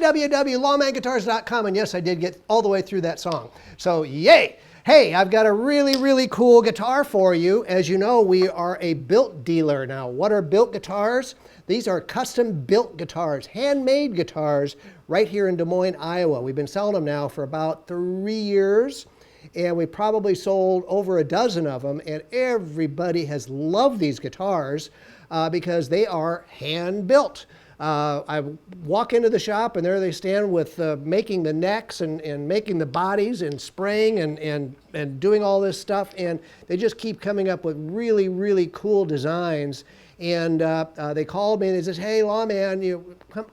www.lawmanguitars.com. And yes, I did get all the way through that song. So yay! Hey, I've got a really, really cool guitar for you. As you know, we are a BiLT dealer. Now, what are BiLT guitars? These are custom built guitars, handmade guitars right here in Des Moines, Iowa. We've been selling them now for about 3 years, and we probably sold over a dozen of them, and everybody has loved these guitars because they are hand built. I walk into the shop and there they stand with making the necks and making the bodies and spraying and doing all this stuff, and they just keep coming up with really, really cool designs. And they called me and they said, hey, Lawman,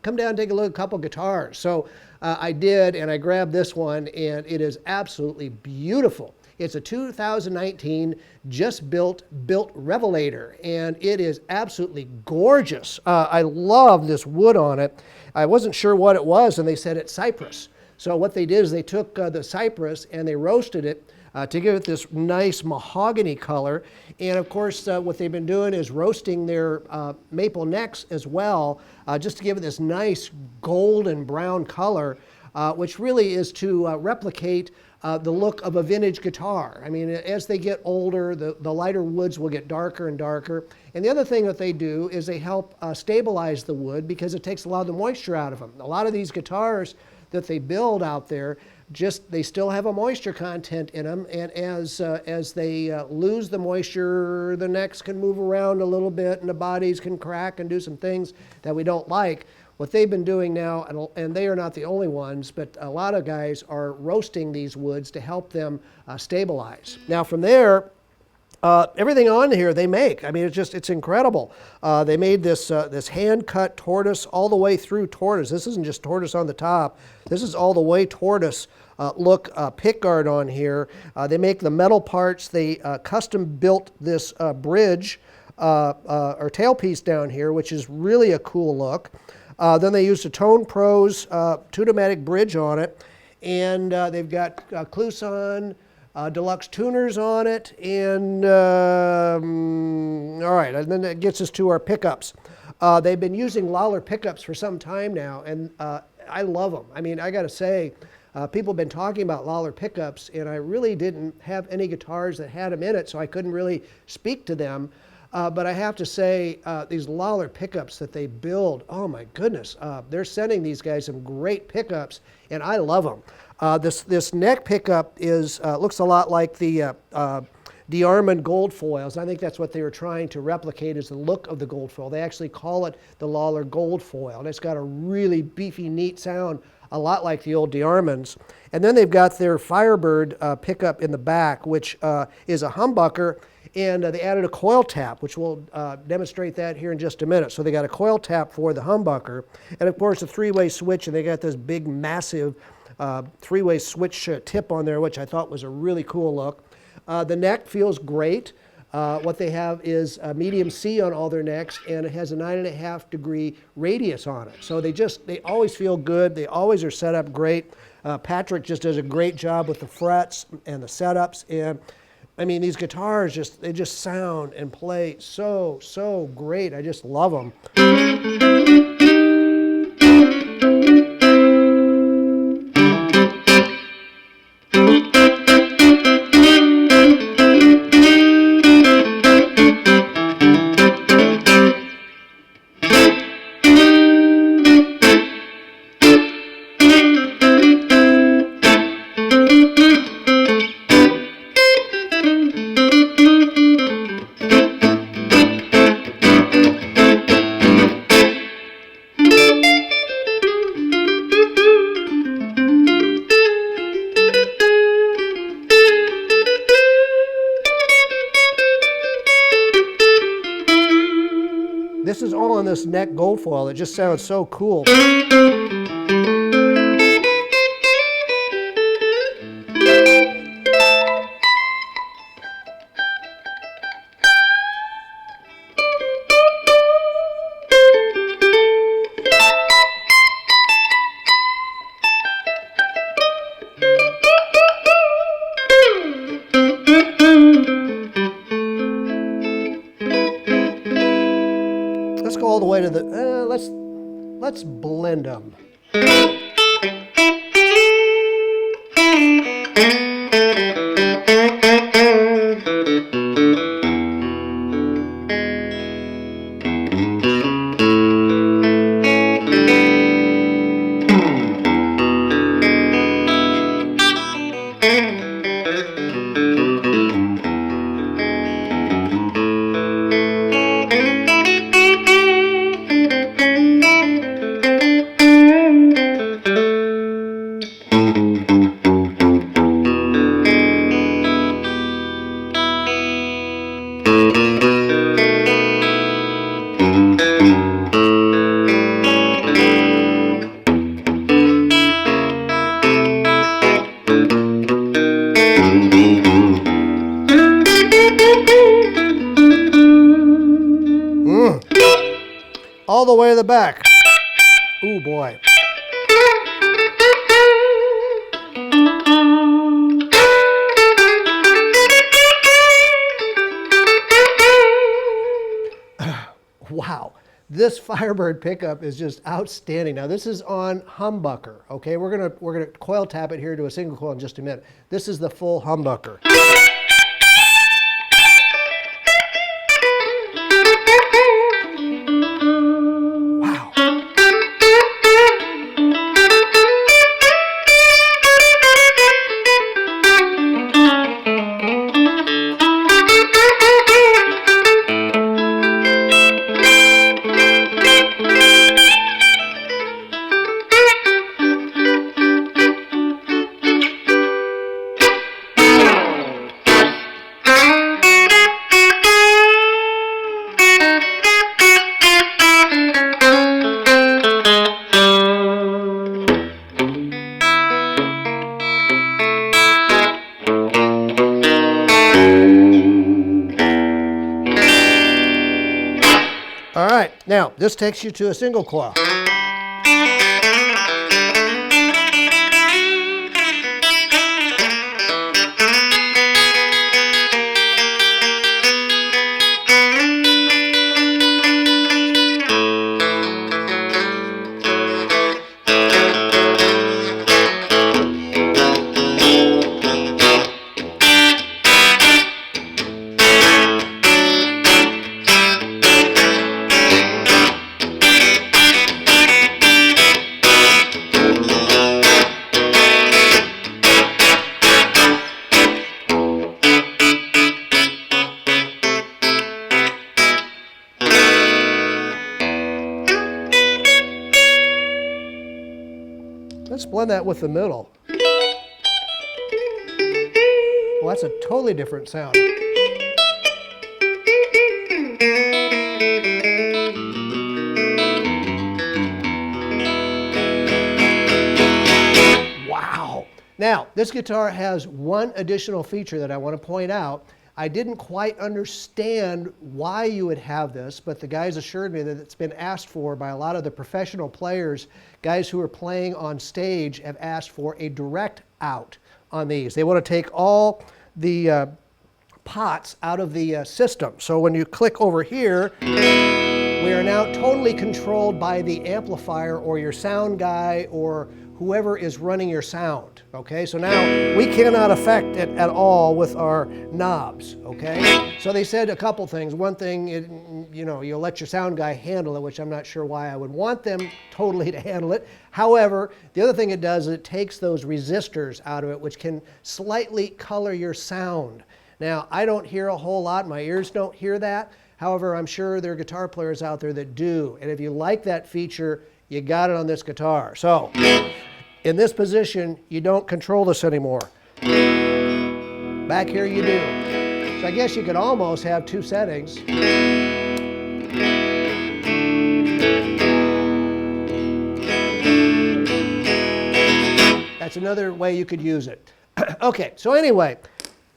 come down and take a look at a couple guitars. So I did, and I grabbed this one, and it is absolutely beautiful. It's a 2019 just built BiLT Revelator, and it is absolutely gorgeous. I love this wood on it. I wasn't sure what it was, and they said it's cypress. So what they did is they took the cypress and they roasted it to give it this nice mahogany color. And of course, what they've been doing is roasting their maple necks as well, just to give it this nice golden brown color, which really is to replicate the look of a vintage guitar. I mean, as they get older, the lighter woods will get darker and darker. And the other thing that they do is they help stabilize the wood because it takes a lot of the moisture out of them. A lot of these guitars that they build out there, they still have a moisture content in them, and as they lose the moisture, the necks can move around a little bit and the bodies can crack and do some things that we don't like. What they've been doing now, and they are not the only ones, but a lot of guys are roasting these woods to help them stabilize. Now from there, everything on here they make. I mean, it's incredible. They made this hand-cut Tortise all the way through Tortise. This isn't just Tortise on the top. This is all the way Tortise look pickguard on here. They make the metal parts. They custom built this bridge or tailpiece down here, which is really a cool look. Then they used a Tone Pros Tune-O-Matic bridge on it, and they've got Kluson deluxe tuners on it, and all right, and then that gets us to our pickups. They've been using Lollar Pickups for some time now, and I love them. I mean, I got to say, people have been talking about Lollar Pickups, and I really didn't have any guitars that had them in it, so I couldn't really speak to them. But I have to say, these Lollar Pickups that they build, oh my goodness, they're sending these guys some great pickups, and I love them. This neck pickup looks a lot like the Lawman Gold Foils. I think that's what they were trying to replicate, is the look of the Gold Foil. They actually call it the Lollar Gold Foil, and it's got a really beefy, neat sound, a lot like the old Lawmans. And then they've got their Firebird pickup in the back, which is a humbucker. And they added a coil tap, which we'll demonstrate that here in just a minute. So they got a coil tap for the humbucker, and of course a three-way switch, and they got this big, massive three-way switch tip on there, which I thought was a really cool look. The neck feels great. What they have is a medium C on all their necks, and it has a 9.5 degree radius on it. So they always feel good. They always are set up great. Patrick just does a great job with the frets and the setups, and I mean, these guitars they just sound and play so great. I just love them. This is all on this neck gold foil. It just sounds so cool. Let's go all the way to the, let's blend them. All the way to the back. Ooh, boy. Wow. This Firebird pickup is just outstanding. Now this is on humbucker, okay? We're gonna coil tap it here to a single coil in just a minute. This is the full humbucker. All right, now this takes you to a single coil. Let's blend that with the middle. Well, that's a totally different sound. Wow. Now, this guitar has one additional feature that I want to point out. I didn't quite understand why you would have this, but the guys assured me that it's been asked for by a lot of the professional players. Guys who are playing on stage have asked for a direct out on these. They want to take all the pots out of the system. So when you click over here, we are now totally controlled by the amplifier or your sound guy or whoever is running your sound, okay? So now we cannot affect it at all with our knobs, okay? So they said a couple things. One thing, you'll let your sound guy handle it, which I'm not sure why I would want them totally to handle it. However, the other thing it does is it takes those resistors out of it, which can slightly color your sound. Now, I don't hear a whole lot. My ears don't hear that. However, I'm sure there are guitar players out there that do. And if you like that feature, you got it on this guitar. So, in this position, you don't control this anymore. Back here you do. So I guess you could almost have two settings. That's another way you could use it. Okay, so anyway,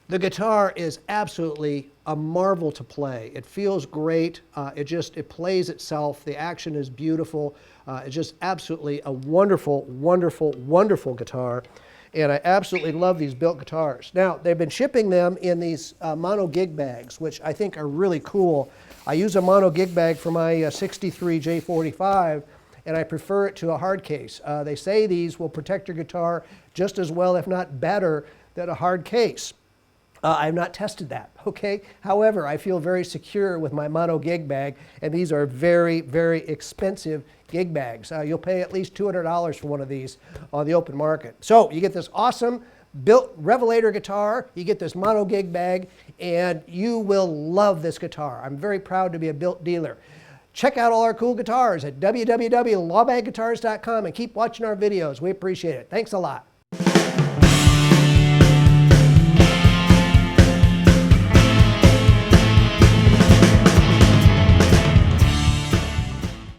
the guitar is absolutely a marvel to play. It feels great. It plays itself. The action is beautiful. It's just absolutely a wonderful, wonderful, wonderful guitar. And I absolutely love these BiLT guitars. Now, they've been shipping them in these mono gig bags, which I think are really cool. I use a mono gig bag for my 63 J45, and I prefer it to a hard case. They say these will protect your guitar just as well, if not better, than a hard case. I've not tested that, okay? However, I feel very secure with my mono gig bag, and these are very, very expensive gig bags. You'll pay at least $200 for one of these on the open market. So you get this awesome BiLT Revelator guitar, you get this mono gig bag, and you will love this guitar. I'm very proud to be a BiLT dealer. Check out all our cool guitars at www.lawmanguitars.com and keep watching our videos. We appreciate it. Thanks a lot.